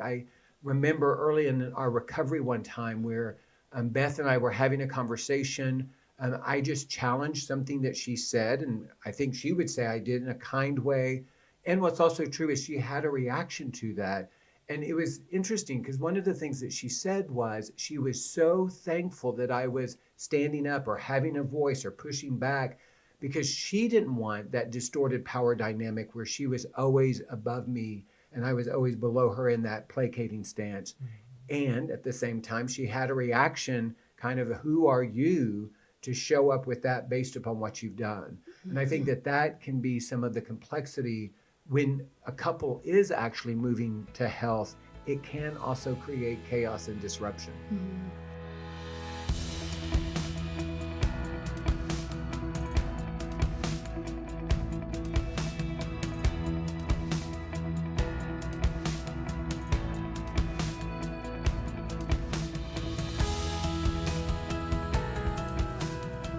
I remember early in our recovery one time where Beth and I were having a conversation. I just challenged something that she said, and I think she would say I did in a kind way. And what's also true is she had a reaction to that. And it was interesting because one of the things that she said was she was so thankful that I was standing up or having a voice or pushing back because she didn't want that distorted power dynamic where she was always above me and I was always below her in that placating stance. And at the same time, she had a reaction kind of, who are you to show up with that based upon what you've done? And I think that that can be some of the complexity when a couple is actually moving to health. It can also create chaos and disruption.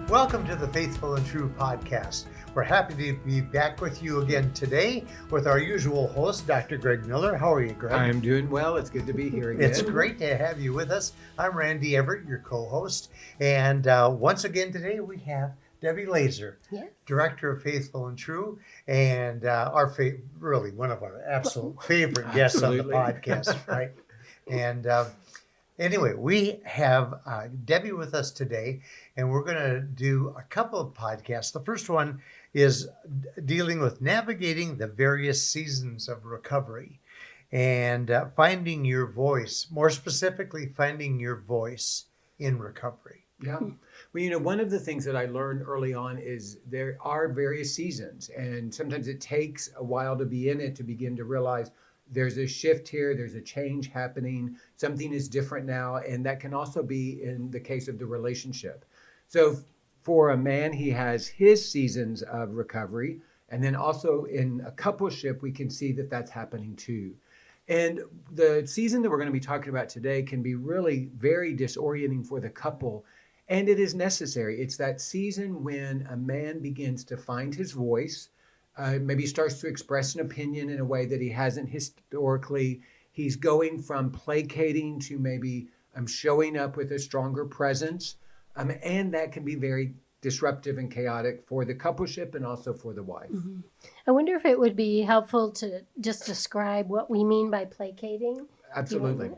Welcome to the Faithful and True podcast. We're happy to be back with you again today with our usual host, Dr. Greg Miller. How are you, Greg? I'm doing well. It's good to be here again. It's great to have you with us. I'm Randy Everett, your co-host. And once again today we have Debbie Laaser, Yes. Director of Faithful and True, and really one of our absolute favorite guests on the podcast, right? And anyway, we have Debbie with us today, and we're going to do a couple of podcasts. The first one is dealing with navigating the various seasons of recovery and finding your voice, more specifically, finding your voice in recovery. Yeah. Well, one of the things that I learned early on is there are various seasons, and sometimes it takes a while to be in it to begin to realize there's a shift here, there's a change happening, something is different now, and that can also be in the case of the relationship. So for a man, he has his seasons of recovery, and then also in a coupleship, we can see that that's happening too. And the season that we're going to be talking about today can be really very disorienting for the couple, and it is necessary. It's that season when a man begins to find his voice, maybe starts to express an opinion in a way that he hasn't historically. He's going from placating to maybe showing up with a stronger presence. And that can be very disruptive and chaotic for the coupleship and also for the wife. Mm-hmm. I wonder if it would be helpful to just describe what we mean by placating. Absolutely.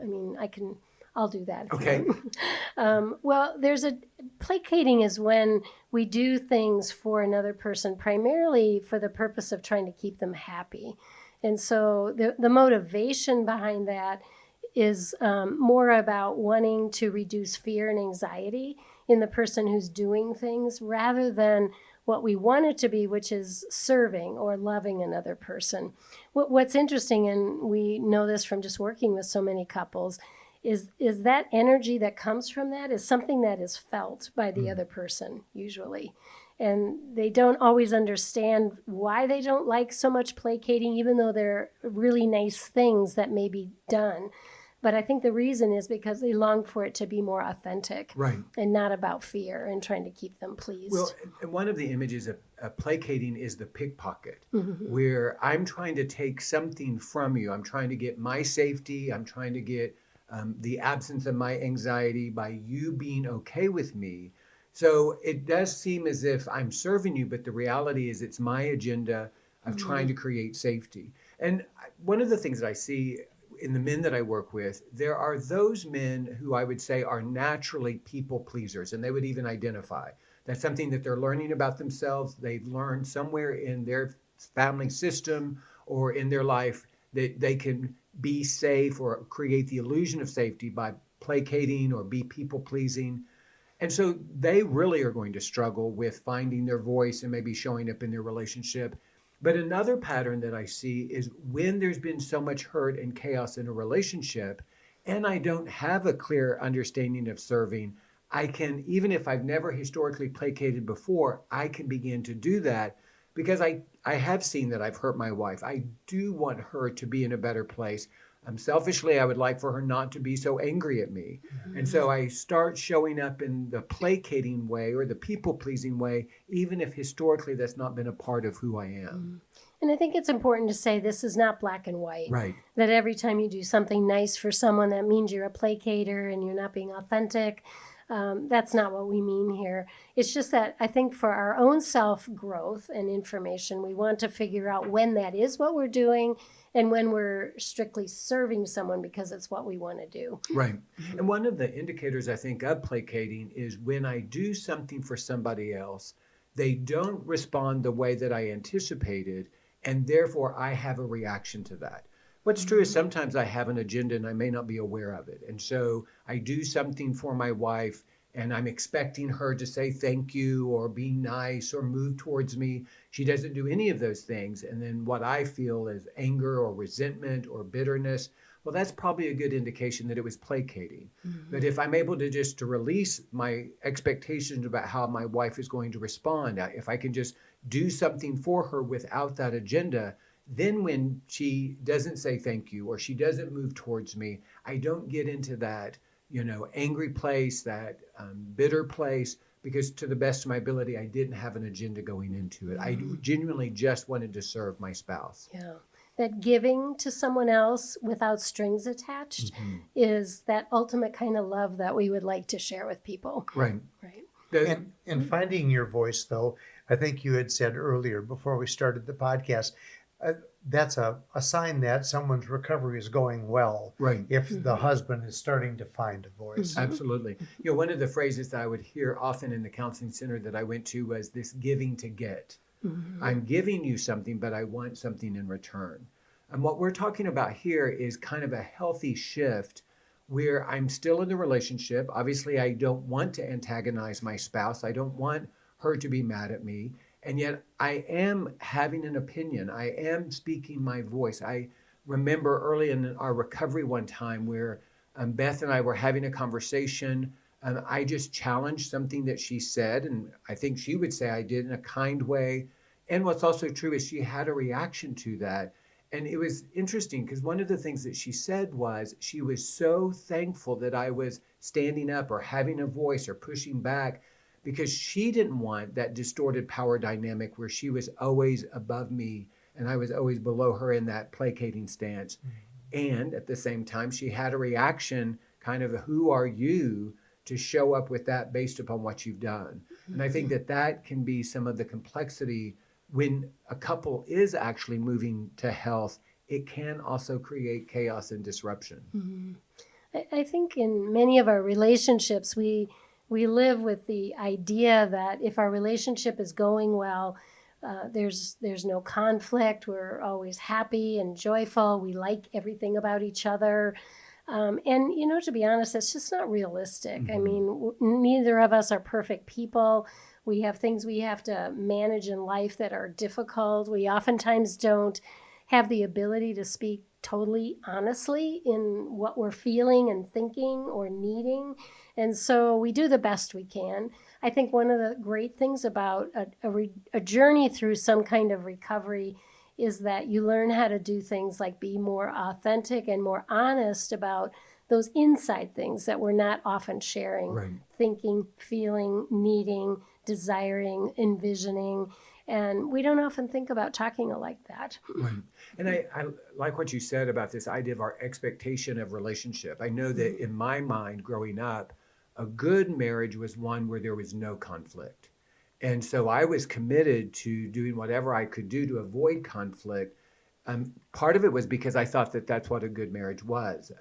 I'll do that. Okay. Well, placating is when we do things for another person, primarily for the purpose of trying to keep them happy. And so the motivation behind that is more about wanting to reduce fear and anxiety in the person who's doing things rather than what we want it to be, which is serving or loving another person. What's interesting, and we know this from just working with so many couples, is that energy that comes from that is something that is felt by the other person usually. And they don't always understand why they don't like so much placating, even though they're really nice things that may be done. But I think the reason is because they long for it to be more authentic, right, and not about fear and trying to keep them pleased. Well, one of the images of placating is the pickpocket, where I'm trying to take something from you. I'm trying to get my safety. I'm trying to get the absence of my anxiety by you being okay with me. So it does seem as if I'm serving you, but the reality is it's my agenda of trying to create safety. And one of the things that I see in the men that I work with, there are those men who I would say are naturally people pleasers, and they would even identify. That's something that they're learning about themselves. They've learned somewhere in their family system or in their life that they can be safe or create the illusion of safety by placating or be people pleasing. And so they really are going to struggle with finding their voice and maybe showing up in their relationship. But another pattern that I see is when there's been so much hurt and chaos in a relationship, and I don't have a clear understanding of serving, I can, even if I've never historically placated before, I can begin to do that because I have seen that I've hurt my wife. I do want her to be in a better place. Selfishly, I would like for her not to be so angry at me. And so I start showing up in the placating way or the people-pleasing way, even if historically that's not been a part of who I am. And I think it's important to say this is not black and white. Right. That every time you do something nice for someone, that means you're a placater and you're not being authentic. That's not what we mean here. It's just that I think for our own self-growth and information, we want to figure out when that is what we're doing and when we're strictly serving someone because it's what we want to do. Right. And one of the indicators I think of placating is when I do something for somebody else, they don't respond the way that I anticipated, and therefore I have a reaction to that. What's true is sometimes I have an agenda and I may not be aware of it. And so I do something for my wife and I'm expecting her to say thank you or be nice or move towards me. She doesn't do any of those things. And then what I feel is anger or resentment or bitterness. Well, that's probably a good indication that it was placating. But if I'm able to just to release my expectations about how my wife is going to respond, if I can just do something for her without that agenda, then when she doesn't say thank you or she doesn't move towards me, I don't get into that, angry place, that bitter place, because to the best of my ability, I didn't have an agenda going into it. I genuinely just wanted to serve my spouse. Yeah. That giving to someone else without strings attached is that ultimate kind of love that we would like to share with people. Right. Right. And finding your voice, though, I think you had said earlier before we started the podcast, that's a sign that someone's recovery is going well. Right. If the husband is starting to find a voice. Absolutely. One of the phrases that I would hear often in the counseling center that I went to was this giving to get. I'm giving you something, but I want something in return. And what we're talking about here is kind of a healthy shift where I'm still in the relationship. Obviously, I don't want to antagonize my spouse. I don't want her to be mad at me. And yet I am having an opinion. I am speaking my voice. I remember early in our recovery one time where Beth and I were having a conversation. I just challenged something that she said, and I think she would say I did in a kind way. And what's also true is she had a reaction to that. And it was interesting because one of the things that she said was she was so thankful that I was standing up or having a voice or pushing back, because she didn't want that distorted power dynamic where she was always above me and I was always below her in that placating stance. And at the same time, she had a reaction kind of, who are you to show up with that based upon what you've done? And I think that that can be some of the complexity when a couple is actually moving to health. It can also create chaos and disruption. I think in many of our relationships, we live with the idea that if our relationship is going well, there's no conflict. We're always happy and joyful. We like everything about each other. And, to be honest, that's just not realistic. I mean, neither of us are perfect people. We have things we have to manage in life that are difficult. We oftentimes don't have the ability to speak totally honestly in what we're feeling and thinking or needing. And so we do the best we can. I think one of the great things about a journey through some kind of recovery is that you learn how to do things like be more authentic and more honest about those inside things that we're not often sharing. Right. Thinking, feeling, needing, desiring, envisioning. And we don't often think about talking like that. Right. And I like what you said about this idea of our expectation of relationship. I know that in my mind growing up, a good marriage was one where there was no conflict. And so I was committed to doing whatever I could do to avoid conflict. Part of it was because I thought that that's what a good marriage was.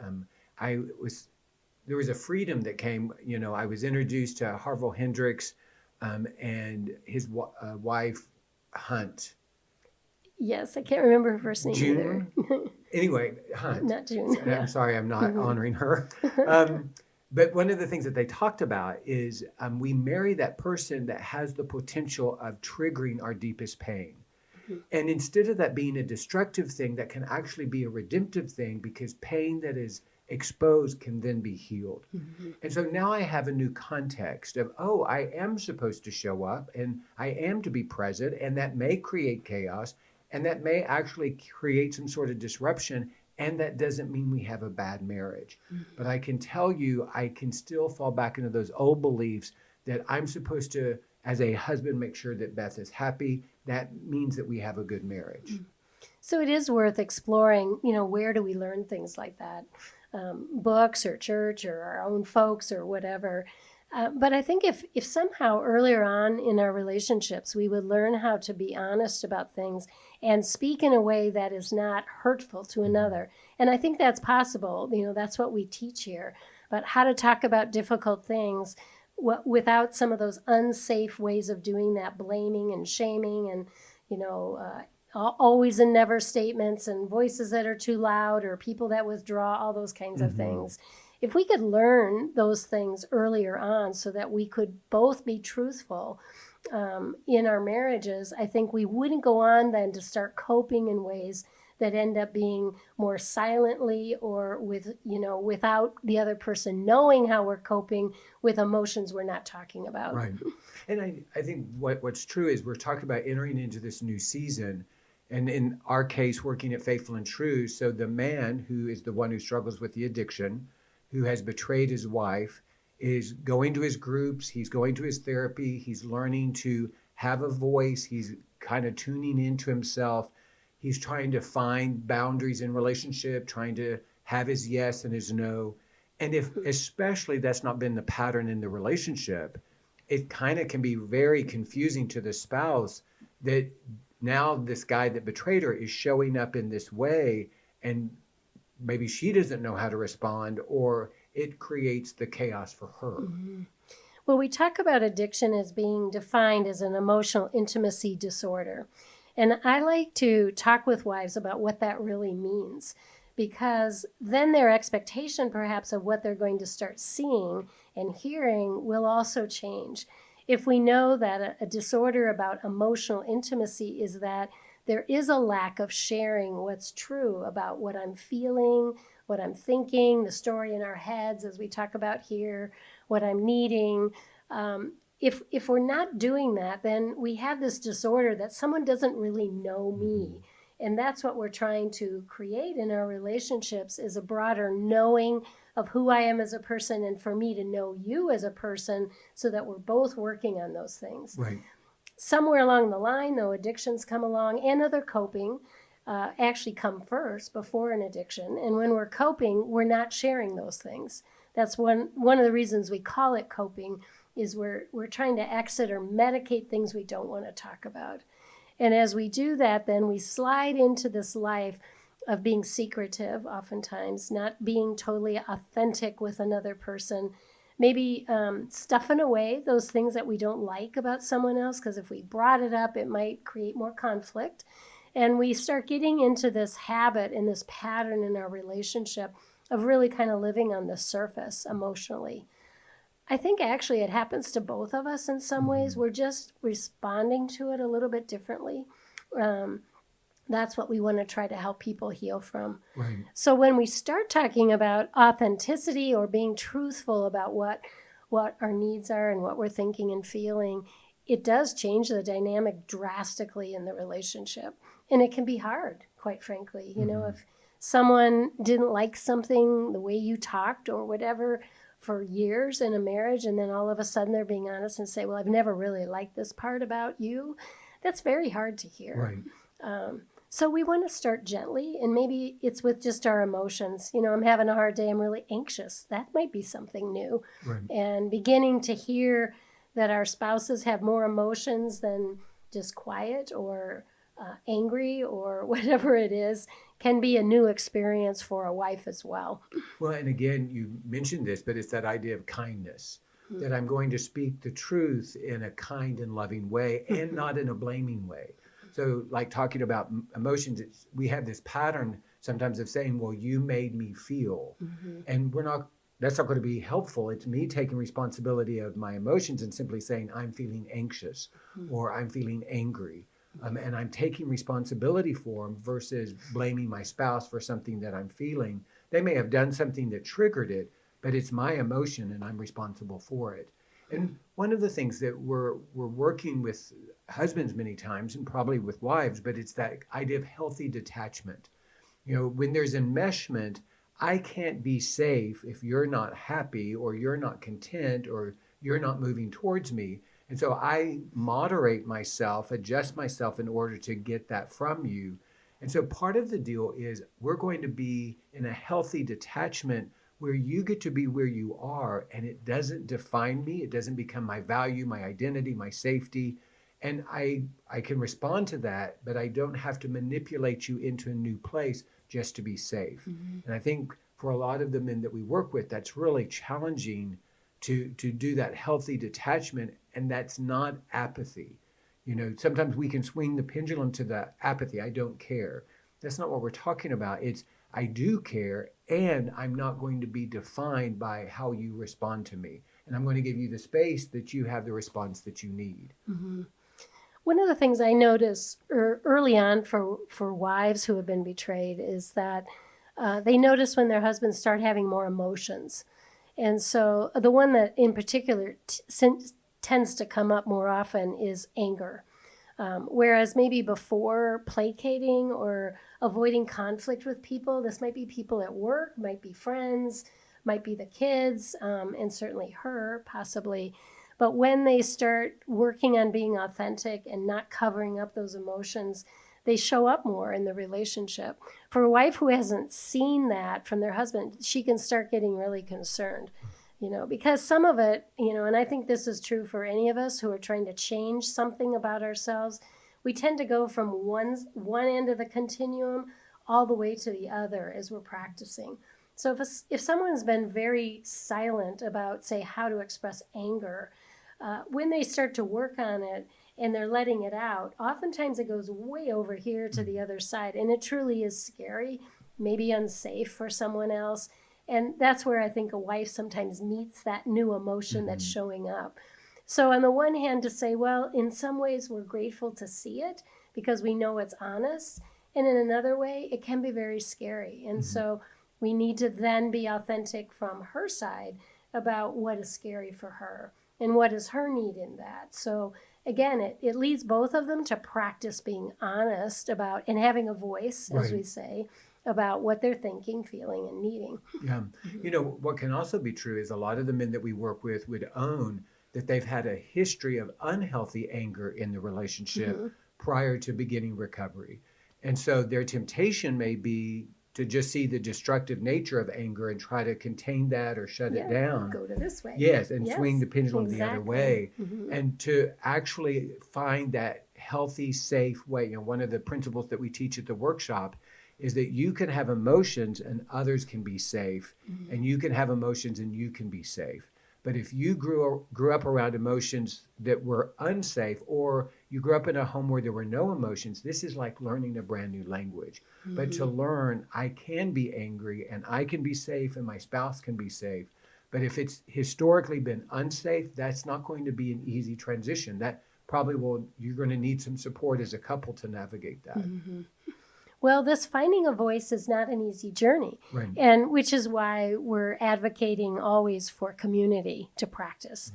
There was a freedom that came, I was introduced to Harville Hendricks and his wife, Hunt. Yes, I can't remember her first name June? either. Anyway, Hunt. Not June. I'm sorry, I'm not honoring her. But one of the things that they talked about is we marry that person that has the potential of triggering our deepest pain. And instead of that being a destructive thing, that can actually be a redemptive thing, because pain that is exposed can then be healed. And so now I have a new context of, I am supposed to show up and I am to be present, and that may create chaos and that may actually create some sort of disruption. And that doesn't mean we have a bad marriage. But I can tell you, I can still fall back into those old beliefs that I'm supposed to as a husband, make sure that Beth is happy. That means that we have a good marriage. So it is worth exploring, where do we learn things like that? Books or church or our own folks or whatever. But I think if somehow earlier on in our relationships we would learn how to be honest about things and speak in a way that is not hurtful to another, and I think that's possible, that's what we teach here, but how to talk about difficult things without some of those unsafe ways of doing that, blaming and shaming and, always and never statements and voices that are too loud or people that withdraw, all those kinds of things. If we could learn those things earlier on so that we could both be truthful in our marriages, I think we wouldn't go on then to start coping in ways that end up being more silently or without the other person knowing how we're coping with emotions we're not talking about. Right. And I think what's true is we're talking about entering into this new season. And in our case, working at Faithful and True, so the man who is the one who struggles with the addiction, who has betrayed his wife, is going to his groups, he's going to his therapy, he's learning to have a voice, he's kind of tuning into himself, he's trying to find boundaries in relationship, trying to have his yes and his no. And if especially that's not been the pattern in the relationship, it kind of can be very confusing to the spouse that now this guy that betrayed her is showing up in this way, and maybe she doesn't know how to respond, or it creates the chaos for her. Well, we talk about addiction as being defined as an emotional intimacy disorder. And I like to talk with wives about what that really means, because then their expectation perhaps of what they're going to start seeing and hearing will also change. If we know that a disorder about emotional intimacy is that there is a lack of sharing what's true about what I'm feeling, what I'm thinking, the story in our heads, as we talk about here, what I'm needing. If we're not doing that, then we have this disorder that someone doesn't really know me. And that's what we're trying to create in our relationships, is a broader knowing of who I am as a person, and for me to know you as a person, so that we're both working on those things. Right. Somewhere along the line, though, addictions come along and other coping actually come first before an addiction. And when we're coping, we're not sharing those things. That's one of the reasons we call it coping, is we're trying to exit or medicate things we don't want to talk about. And as we do that, then we slide into this life of being secretive, oftentimes, not being totally authentic with another person, maybe stuffing away those things that we don't like about someone else, because if we brought it up, it might create more conflict. And we start getting into this habit and this pattern in our relationship of really kind of living on the surface emotionally. I think actually it happens to both of us in some ways. We're just responding to it a little bit differently. That's what we want to try to help people heal from. Right. So when we start talking about authenticity or being truthful about what our needs are and what we're thinking and feeling, it does change the dynamic drastically in the relationship. And it can be hard, quite frankly. If someone didn't like something, the way you talked or whatever, for years in a marriage, and then all of a sudden they're being honest and say, well, I've never really liked this part about you, that's very hard to hear. Right. So we want to start gently, and maybe it's with just our emotions. I'm having a hard day, I'm really anxious. That might be something new. Right. And beginning to hear that our spouses have more emotions than just quiet or angry or whatever it is can be a new experience for a wife as well. Well, and again, you mentioned this, but it's that idea of kindness, that I'm going to speak the truth in a kind and loving way and not in a blaming way. So like talking about emotions, we have this pattern sometimes of saying, well, you made me feel. And that's not going to be helpful. It's me taking responsibility of my emotions and simply saying, I'm feeling anxious or I'm feeling angry. And I'm taking responsibility for them versus blaming my spouse for something that I'm feeling. They may have done something that triggered it, but it's my emotion and I'm responsible for it. And one of the things that we're working with husbands many times, and probably with wives, but it's that idea of healthy detachment. When there's enmeshment, I can't be safe if you're not happy or you're not content or you're not moving towards me. And so I moderate myself, adjust myself in order to get that from you. And so part of the deal is we're going to be in a healthy detachment where you get to be where you are and it doesn't define me. It doesn't become my value, my identity, my safety. And I can respond to that, but I don't have to manipulate you into a new place just to be safe. And I think for a lot of the men that we work with, that's really challenging to do that healthy detachment. And that's not apathy. You know, sometimes we can swing the pendulum to the apathy. I don't care. That's not what we're talking about. It's I do care, and I'm not going to be defined by how you respond to me. And I'm going to give you the space that you have the response that you need. One of the things I notice early on for wives who have been betrayed is that they notice when their husbands start having more emotions. And so the one that in particular tends to come up more often is anger. Whereas maybe before placating or avoiding conflict with people, this might be people at work, might be friends, might be the kids, and certainly her possibly. But when they start working on being authentic and not covering up those emotions, they show up more in the relationship. For a wife who hasn't seen that from their husband, she can start getting really concerned. Because some of it, and I think this is true for any of us who are trying to change something about ourselves, we tend to go from one end of the continuum all the way to the other as we're practicing. So if someone's been very silent about, say, how to express anger, when they start to work on it and they're letting it out, oftentimes it goes way over here to the other side, and it truly is scary, maybe unsafe for someone else. And that's where I think a wife sometimes meets that new emotion that's showing up. So on the one hand, to say, well, in some ways we're grateful to see it because we know it's honest. And in another way, it can be very scary. And so we need to then be authentic from her side about what is scary for her and what is her need in that. So again, it leads both of them to practice being honest about and having a voice, as we say, about what they're thinking, feeling, and needing. Yeah. What can also be true is a lot of the men that we work with would own that they've had a history of unhealthy anger in the relationship prior to beginning recovery. And so their temptation may be to just see the destructive nature of anger and try to contain that or shut it down. Go to this way. Yes, and swing the pendulum the other way. Mm-hmm. And to actually find that healthy, safe way. One of the principles that we teach at the workshop is that you can have emotions and others can be safe, and you can have emotions and you can be safe. But if you grew up around emotions that were unsafe, or you grew up in a home where there were no emotions, this is like learning a brand new language. But to learn, I can be angry and I can be safe and my spouse can be safe. But if it's historically been unsafe, that's not going to be an easy transition. That probably you're going to need some support as a couple to navigate that. Well, this finding a voice is not an easy journey, and which is why we're advocating always for community to practice,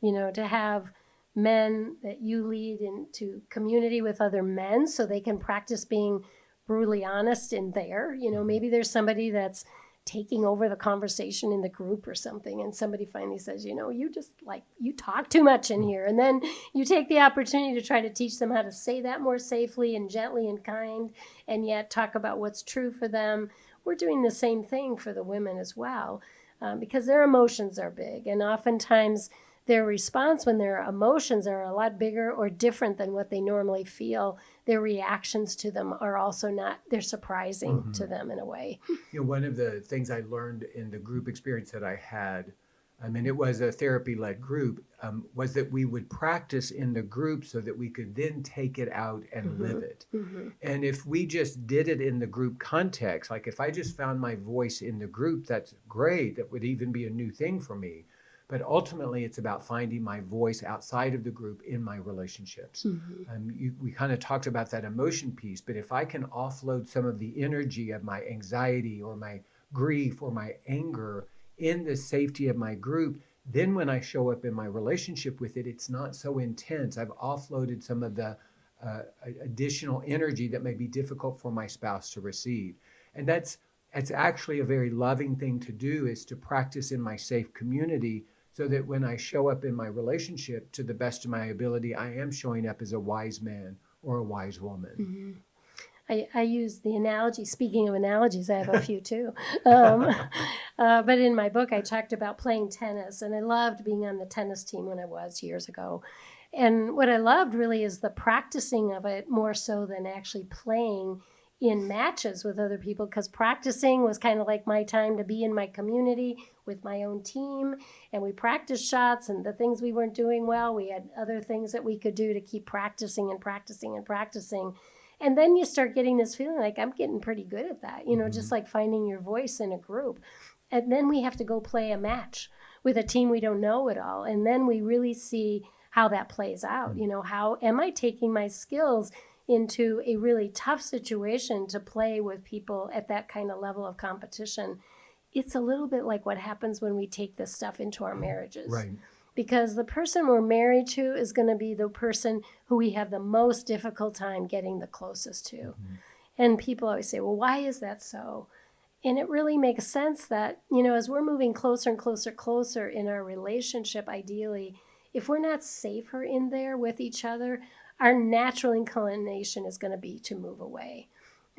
to have men that you lead into community with other men so they can practice being brutally honest in there. Maybe there's somebody that's taking over the conversation in the group or something, and somebody finally says, you talk too much in here, and then you take the opportunity to try to teach them how to say that more safely and gently and kind, and yet talk about what's true for them. We're doing the same thing for the women as well, because their emotions are big, and oftentimes their response when their emotions are a lot bigger or different than what they normally feel, their reactions to them are also they're surprising to them in a way. One of the things I learned in the group experience that I had, it was a therapy-led group, was that we would practice in the group so that we could then take it out and live it. And if we just did it in the group context, like if I just found my voice in the group, that's great. That would even be a new thing for me. But ultimately, it's about finding my voice outside of the group in my relationships. We kind of talked about that emotion piece, but if I can offload some of the energy of my anxiety or my grief or my anger in the safety of my group, then when I show up in my relationship with it, it's not so intense. I've offloaded some of the additional energy that may be difficult for my spouse to receive. And it's actually a very loving thing to do, is to practice in my safe community so that when I show up in my relationship to the best of my ability, I am showing up as a wise man or a wise woman. I use the analogy. Speaking of analogies, I have a few too. But in my book, I talked about playing tennis, and I loved being on the tennis team when I was years ago. And what I loved really is the practicing of it more so than actually playing in matches with other people, because practicing was kind of like my time to be in my community with my own team, and we practiced shots, and the things we weren't doing well, we had other things that we could do to keep practicing and practicing and practicing. And then you start getting this feeling like I'm getting pretty good at that, you know, just like finding your voice in a group. And then we have to go play a match with a team we don't know at all. And then we really see how that plays out. You know, how am I taking my skills into a really tough situation to play with people at that kind of level of competition? It's a little bit like what happens when we take this stuff into our marriages. Right. Because the person we're married to is going to be the person who we have the most difficult time getting the closest to. And people always say, well, why is that so? And it really makes sense that, you know, as we're moving closer and closer in our relationship, ideally, if we're not safer in there with each other, our natural inclination is going to be to move away.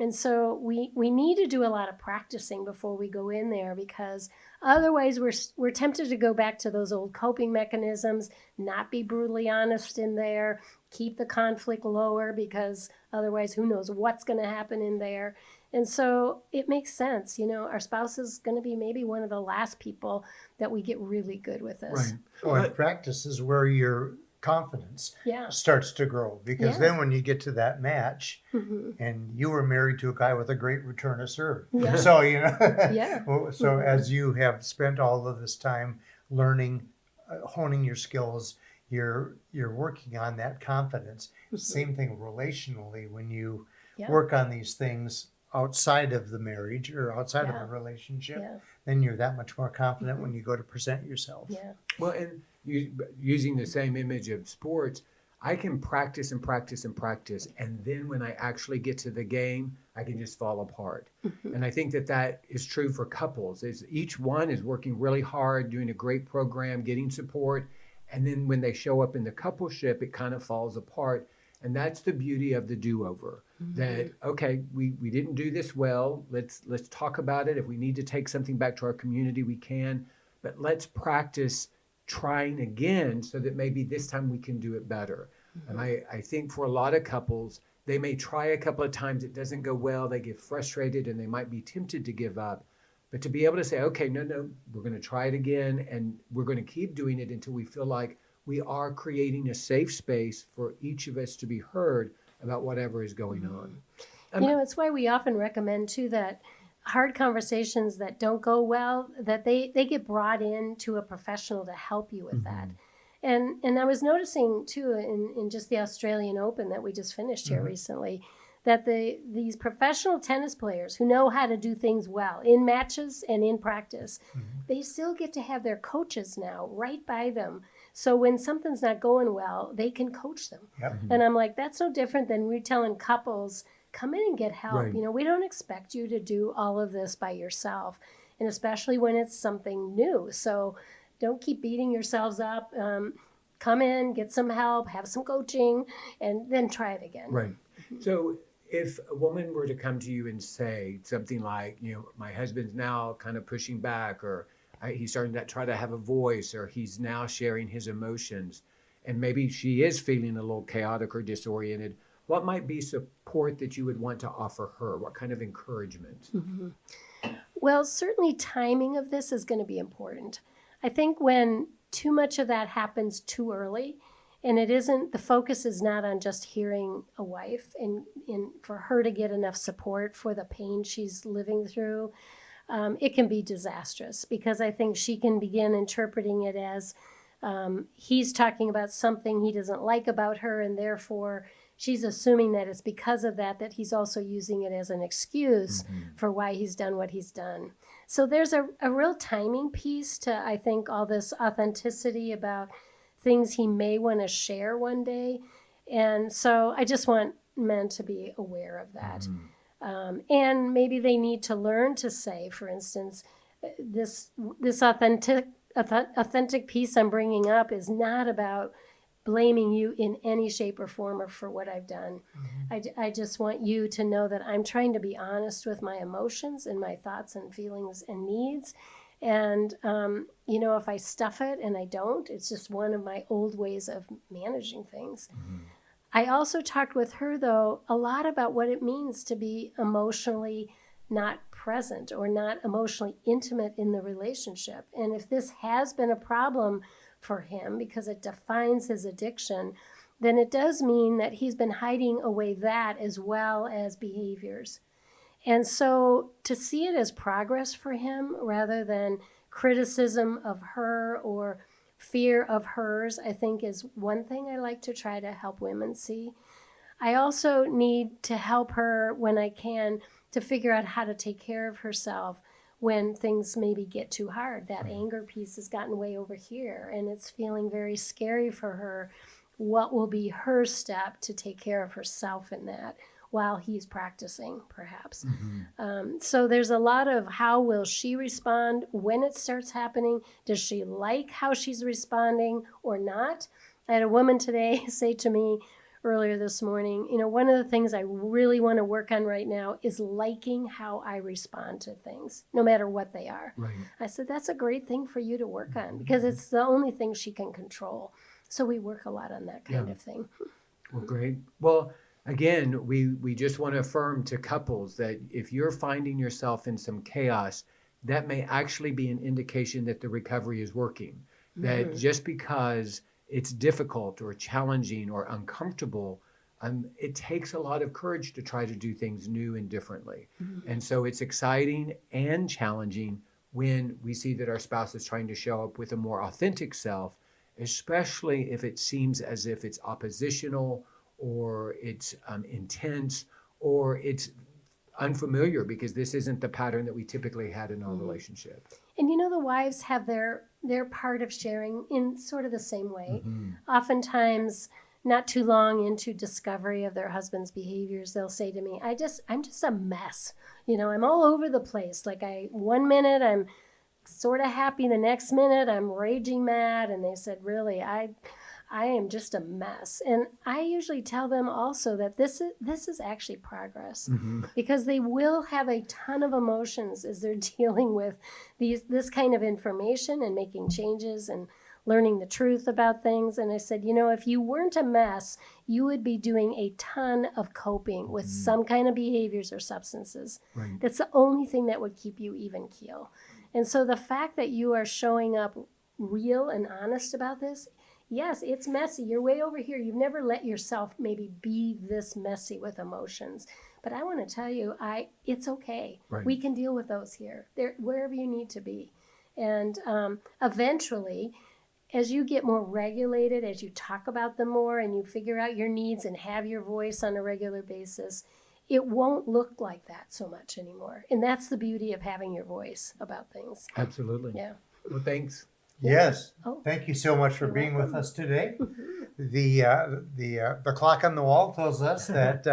And so we need to do a lot of practicing before we go in there, because otherwise we're tempted to go back to those old coping mechanisms, not be brutally honest in there, keep the conflict lower, because otherwise who knows what's going to happen in there. And so it makes sense, you know, our spouse is going to be maybe one of the last people that we get really good with this. Right. Well, and practice is where your confidence starts to grow, because then when you get to that match, and you were married to a guy with a great return of serve, so you know, so as you have spent all of this time learning, honing your skills, you're working on that confidence. Same thing relationally, when you work on these things outside of the marriage or outside of a relationship, then you're that much more confident when you go to present yourself. Well, and using the same image of sports, I can practice and practice and practice, and then when I actually get to the game, I can just fall apart. And I think that is true for couples. Is each one is working really hard, doing a great program, getting support, and then when they show up in the coupleship, it kind of falls apart. And that's the beauty of the do-over. That, okay, we didn't do this well. Let's talk about it. If we need to take something back to our community, we can. But let's practice trying again so that maybe this time we can do it better. And I think for a lot of couples, they may try a couple of times, it doesn't go well, they get frustrated, and they might be tempted to give up. But to be able to say, okay, no, we're going to try it again, and we're going to keep doing it until we feel like we are creating a safe space for each of us to be heard about whatever is going on. You know, it's why we often recommend too that hard conversations that don't go well, that they get brought in to a professional to help you with that. And I was noticing too in just the Australian Open that we just finished here recently, that these professional tennis players who know how to do things well in matches and in practice, they still get to have their coaches now right by them. So when something's not going well, they can coach them. And I'm like, that's no different than we're telling couples, come in and get help. Right. You know, we don't expect you to do all of this by yourself, and especially when it's something new. So don't keep beating yourselves up. Come in, get some help, have some coaching, and then try it again. Right. So if a woman were to come to you and say something like, you know, my husband's now kind of pushing back, or he's starting to try to have a voice, or he's now sharing his emotions, and maybe she is feeling a little chaotic or disoriented, what might be support that you would want to offer her? What kind of encouragement? Well, certainly timing of this is going to be important. I think when too much of that happens too early, and the focus is not on just hearing a wife and for her to get enough support for the pain she's living through, it can be disastrous, because I think she can begin interpreting it as he's talking about something he doesn't like about her, and therefore she's assuming that it's because of that he's also using it as an excuse for why he's done what he's done. So there's a real timing piece to, I think, all this authenticity about things he may want to share one day. And so I just want men to be aware of that. And maybe they need to learn to say, for instance, this authentic piece I'm bringing up is not about blaming you in any shape or form or for what I've done. I just want you to know that I'm trying to be honest with my emotions and my thoughts and feelings and needs. And, if I stuff it and I don't, it's just one of my old ways of managing things. I also talked with her, though, a lot about what it means to be emotionally not present or not emotionally intimate in the relationship. And if this has been a problem for him because it defines his addiction, then it does mean that he's been hiding away that as well as behaviors. And so to see it as progress for him rather than criticism of her or fear of hers, I think is one thing I like to try to help women see. I also need to help her when I can to figure out how to take care of herself when things maybe get too hard. That anger piece has gotten way over here, and it's feeling very scary for her. What will be her step to take care of herself in that while he's practicing, perhaps? So there's a lot of how will she respond when it starts happening? Does she like how she's responding or not? I had a woman today say to me earlier this morning, one of the things I really want to work on right now is liking how I respond to things, no matter what they are. Right. I said, that's a great thing for you to work on because it's the only thing she can control. So we work a lot on that kind of thing. Well, great. Well, again, we just want to affirm to couples that if you're finding yourself in some chaos, that may actually be an indication that the recovery is working. That just because it's difficult or challenging or uncomfortable, it takes a lot of courage to try to do things new and differently. And so it's exciting and challenging when we see that our spouse is trying to show up with a more authentic self, especially if it seems as if it's oppositional or it's intense or it's unfamiliar because this isn't the pattern that we typically had in our relationship. And the wives have their part of sharing in sort of the same way. Oftentimes, not too long into discovery of their husband's behaviors, they'll say to me, I'm just a mess. I'm all over the place. Like 1 minute I'm sort of happy, the next minute I'm raging mad. And they said, really, I am just a mess. And I usually tell them also that this is actually progress because they will have a ton of emotions as they're dealing with this kind of information and making changes and learning the truth about things. And I said, if you weren't a mess, you would be doing a ton of coping with some kind of behaviors or substances. Right. That's the only thing that would keep you even keel. And so the fact that you are showing up real and honest about this, yes, it's messy. You're way over here. You've never let yourself maybe be this messy with emotions. But I want to tell you, it's okay. Right. We can deal with those here, wherever you need to be. And eventually, as you get more regulated, as you talk about them more and you figure out your needs and have your voice on a regular basis, it won't look like that so much anymore. And that's the beauty of having your voice about things. Absolutely. Yeah. Well, thanks. Yes. Oh. Thank you so much for You're being with welcome. us today. The clock on the wall tells us that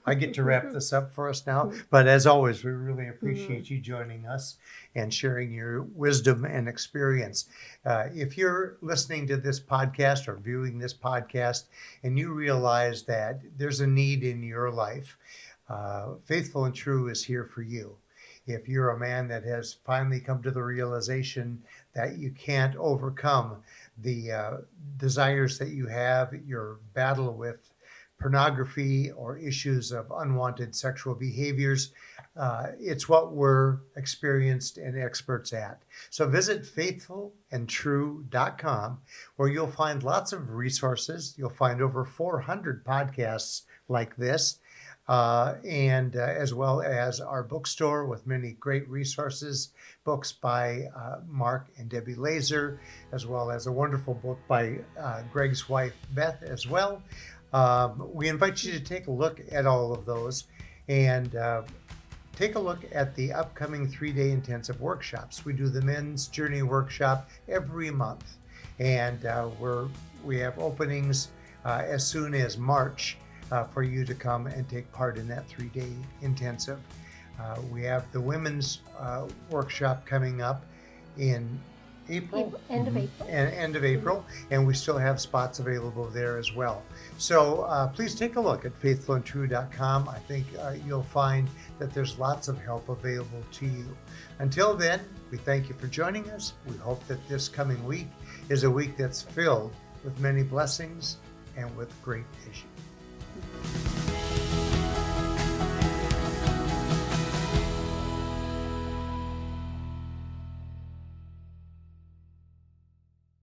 I get to wrap this up for us now. But as always, we really appreciate you joining us and sharing your wisdom and experience. If you're listening to this podcast or viewing this podcast and you realize that there's a need in your life, Faithful and True is here for you. If you're a man that has finally come to the realization that you can't overcome the desires that you have, your battle with pornography or issues of unwanted sexual behaviors, it's what we're experienced and experts at. So visit faithfulandtrue.com where you'll find lots of resources. You'll find over 400 podcasts like this. And as well as our bookstore with many great resources, books by Mark and Debbie Laaser, as well as a wonderful book by Greg's wife, Beth, as well. We invite you to take a look at all of those and take a look at the upcoming 3-day intensive workshops. We do the Men's Journey Workshop every month, and we have openings as soon as March for you to come and take part in that 3-day intensive. We have the women's workshop coming up in April? End of April. End of April, and we still have spots available there as well. So please take a look at faithfulandtrue.com. I think you'll find that there's lots of help available to you. Until then, we thank you for joining us. We hope that this coming week is a week that's filled with many blessings and with great vision.